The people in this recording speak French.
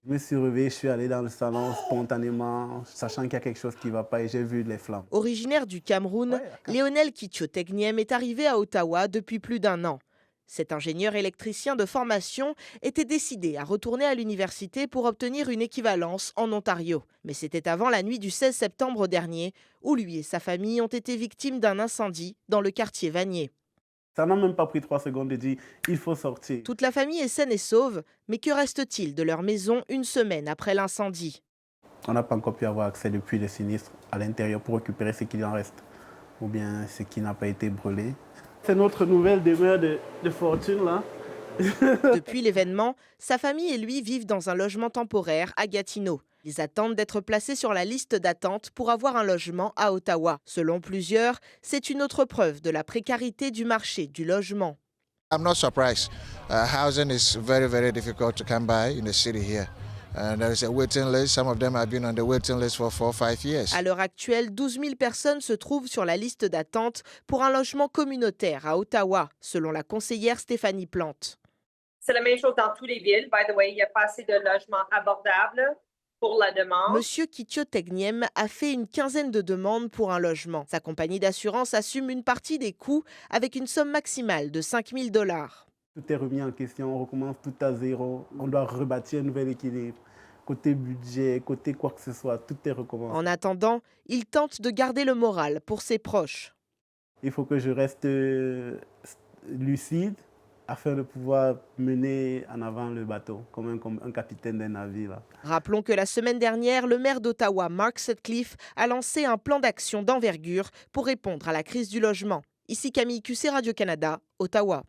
Je me suis réveillé, je suis allé dans le salon spontanément, sachant qu'il y a quelque chose qui ne va pas et j'ai vu les flammes. Originaire du Cameroun, Ouais, Lionel Kitio-Tegniem est arrivé à Ottawa depuis plus d'un an. Cet ingénieur électricien de formation était décidé à retourner à l'université pour obtenir une équivalence en Ontario. Mais c'était avant la nuit du 16 septembre dernier, où lui et sa famille ont été victimes d'un incendie dans le quartier Vanier. ça n'a même pas pris 3 secondes de dire il faut sortir. Toute la famille est saine et sauve, mais que reste-t-il de leur maison une semaine après l'incendie? On n'a pas encore pu avoir accès depuis le sinistre à l'intérieur pour récupérer ce qu'il en reste, ou bien ce qui n'a pas été brûlé. C'est notre nouvelle demeure de fortune là. Depuis l'événement, sa famille et lui vivent dans un logement temporaire à Gatineau. Ils attendent d'être placés sur la liste d'attente pour avoir un logement à Ottawa. Selon plusieurs, c'est une autre preuve de la précarité du marché du logement. I'm not surprised. Housing is very, very difficult to come by in the city here. And there is a waiting list. Some of them have been on the waiting list for 4 or 5 years. À l'heure actuelle, 12 000 personnes se trouvent sur la liste d'attente pour un logement communautaire à Ottawa, selon la conseillère Stéphanie Plante. C'est la même chose dans toutes les villes. By the way, il n'y a pas assez de logements abordables pour la demande. Monsieur Kitio-Tegniem a fait une quinzaine de demandes pour un logement. Sa compagnie d'assurance assume une partie des coûts avec une somme maximale de 5 000 $. Tout est remis en question, on recommence tout à zéro. On doit rebâtir un nouvel équilibre. Côté budget, côté quoi que ce soit, tout est recommencé. En attendant, il tente de garder le moral pour ses proches. Il faut que je reste lucide afin de pouvoir mener en avant le bateau, comme un capitaine d'un navire. Là. Rappelons que la semaine dernière, le maire d'Ottawa, Mark Sutcliffe, a lancé un plan d'action d'envergure pour répondre à la crise du logement. Ici Camille Cussé, Radio-Canada, Ottawa.